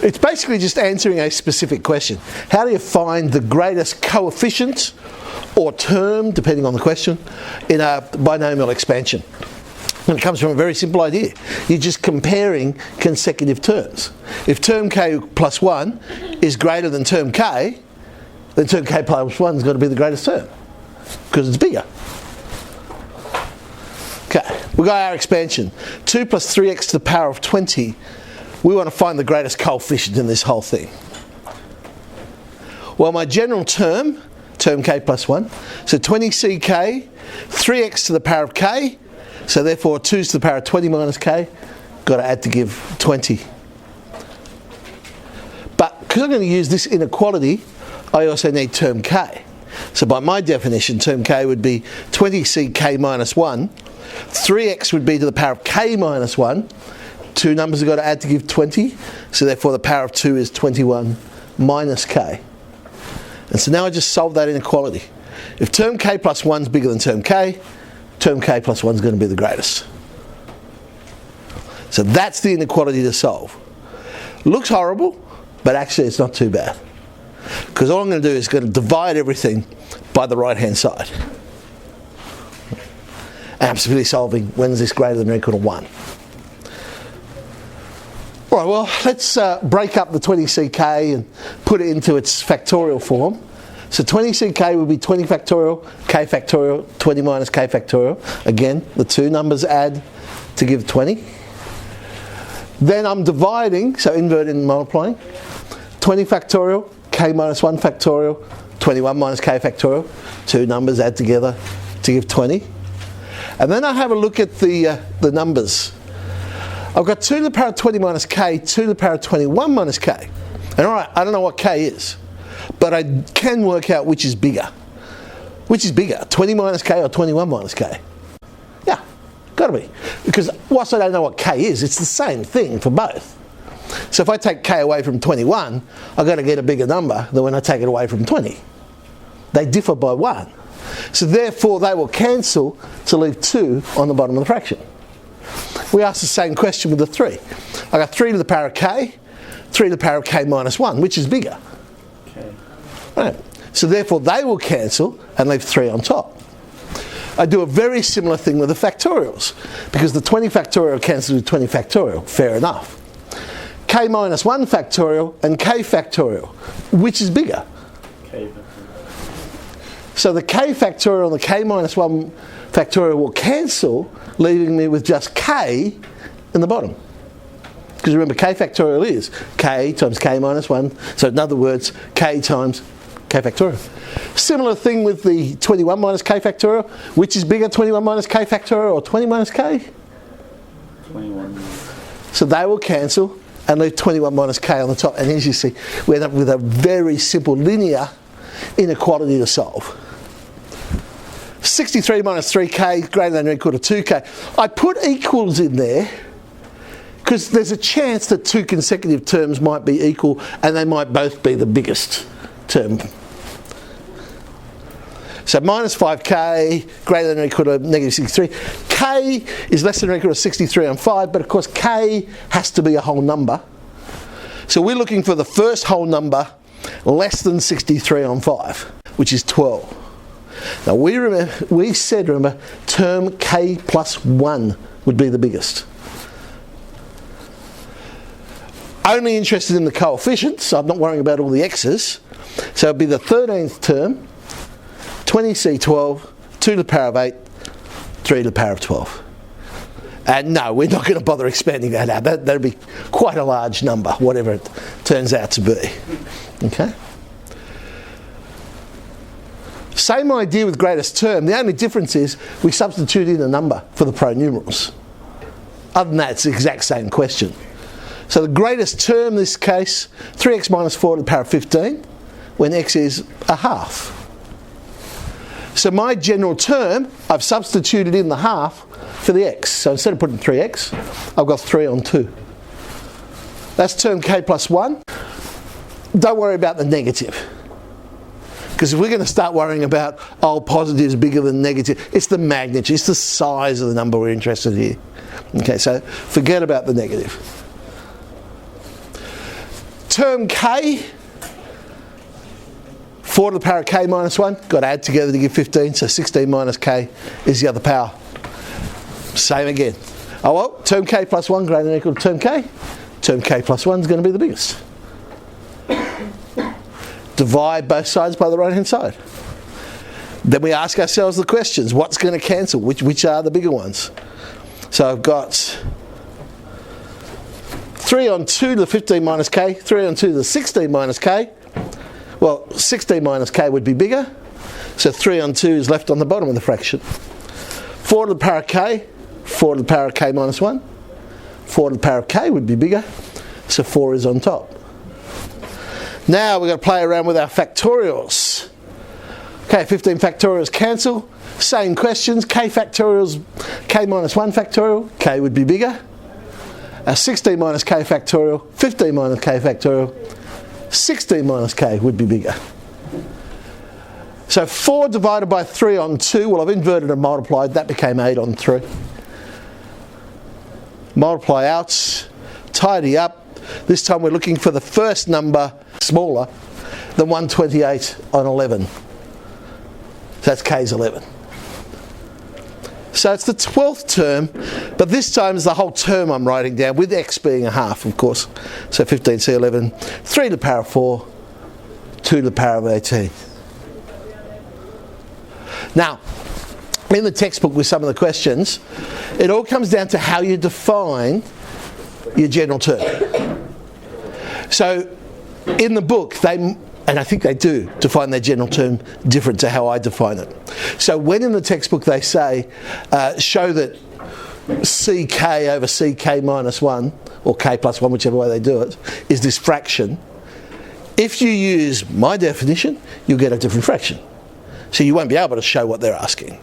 It's basically just answering a specific question. How do you find the greatest coefficient or term, depending on the question, in a binomial expansion? And it comes from a very simple idea. You're just comparing consecutive terms. If term k plus 1 is greater than term k, then term k plus 1 has got to be the greatest term, because it's bigger. Okay, we've got our expansion. 2 plus 3x to the power of 20. We want to find the greatest coefficient in this whole thing. Well, my general term k plus 1, so 20ck, 3x to the power of k, so therefore 2 to the power of 20 minus k, got to add to give 20. But because I'm going to use this inequality, I also need term k. So by my definition, term k would be 20ck minus 1, 3x would be to the power of k minus 1, two numbers have got to add to give 20, so therefore the power of 2 is 21 minus k. And so now I just solve that inequality. If term k plus 1 is bigger than term k plus 1 is going to be the greatest. So that's the inequality to solve. Looks horrible, but actually it's not too bad. Because all I'm going to do is going to divide everything by the right hand side. And I'm simply solving when is this greater than or equal to 1. Alright, well, let's break up the 20ck and put it into its factorial form. So 20ck would be 20 factorial, k factorial, 20 minus k factorial. Again, the two numbers add to give 20. Then I'm dividing, so inverting and multiplying. 20 factorial, k minus 1 factorial, 21 minus k factorial. Two numbers add together to give 20. And then I have a look at the numbers. I've got 2 to the power of 20 minus k, 2 to the power of 21 minus k. And alright, I don't know what k is, but I can work out which is bigger. Which is bigger, 20 minus k or 21 minus k? Yeah, got to be. Because whilst I don't know what k is, it's the same thing for both. So if I take k away from 21, I've got to get a bigger number than when I take it away from 20. They differ by 1. So therefore they will cancel to leave 2 on the bottom of the fraction. We ask the same question with the 3. I got 3 to the power of k, 3 to the power of k minus 1, which is bigger. Okay. Right. So therefore they will cancel and leave 3 on top. I do a very similar thing with the factorials, because the 20 factorial cancels with 20 factorial, fair enough. K minus 1 factorial and k factorial, which is bigger? K factorial. So the k factorial and the k minus 1 factorial will cancel, leaving me with just k in the bottom. Because remember, k factorial is k times k minus 1. So in other words, k times k factorial. Similar thing with the 21 minus k factorial. Which is bigger, 21 minus k factorial or 20 minus k? 21. So they will cancel and leave 21 minus k on the top. And as you see, we end up with a very simple linear inequality to solve. 63 minus 3k greater than or equal to 2k. I put equals in there because there's a chance that two consecutive terms might be equal and they might both be the biggest term. So minus 5k greater than or equal to negative 63. K is less than or equal to 63 on 5, but of course k has to be a whole number. So we're looking for the first whole number less than 63 on 5, which is 12. Now we said, remember, term k plus 1 would be the biggest. Only interested in the coefficients, so I'm not worrying about all the x's. So it'd be the 13th term, 20c12, 2 to the power of 8, 3 to the power of 12. And no, we're not going to bother expanding that out. That'd be quite a large number, whatever it turns out to be. Okay? Same idea with greatest term. The only difference is we substitute in a number for the pronumerals. Other than that, it's the exact same question. So the greatest term in this case, 3x minus 4 to the power of 15, when x is a half. So my general term, I've substituted in the half for the x. So instead of putting 3x, I've got 3 on 2. That's term k plus 1. Don't worry about the negative. Because if we're going to start worrying about, oh, positive is bigger than negative, it's the magnitude, it's the size of the number we're interested in here. Okay, so forget about the negative. Term k, 4 to the power of k minus 1, got to add together to give 15, so 16 minus k is the other power. Same again. Oh well, term k plus 1 greater than or equal to term k. Term k plus 1 is going to be the biggest. Divide both sides by the right hand side. Then we ask ourselves the questions, what's going to cancel? Which are the bigger ones? So I've got 3 on 2 to the 15 minus k, 3 on 2 to the 16 minus k. Well, 16 minus k would be bigger, so 3 on 2 is left on the bottom of the fraction. 4 to the power of k, 4 to the power of k minus 1. 4 to the power of k would be bigger, so 4 is on top. Now we're going to play around with our factorials. Okay, 15 factorials cancel. Same questions, k factorials, k minus 1 factorial, k would be bigger. 16 minus k factorial, 15 minus k factorial, 16 minus k would be bigger. So 4 divided by 3 on 2, well I've inverted and multiplied, that became 8 on 3. Multiply out, tidy up. This time we're looking for the first number smaller than 128 on 11. So that's k is 11. So it's the 12th term, but this time is the whole term I'm writing down, with x being a half, of course. So 15c11, 3 to the power of 4, 2 to the power of 18. Now, in the textbook with some of the questions, it all comes down to how you define your general term. So in the book, and I think they do define their general term different to how I define it. So when in the textbook they say, show that ck over ck minus 1, or k plus 1, whichever way they do it, is this fraction, if you use my definition, you'll get a different fraction. So you won't be able to show what they're asking.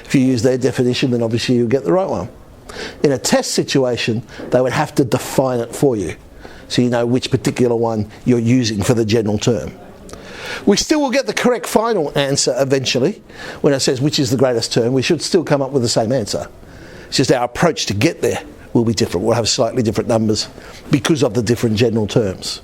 If you use their definition, then obviously you'll get the right one. In a test situation, they would have to define it for you, so you know which particular one you're using for the general term. We still will get the correct final answer eventually. When it says which is the greatest term, we should still come up with the same answer. It's just our approach to get there will be different. We'll have slightly different numbers because of the different general terms.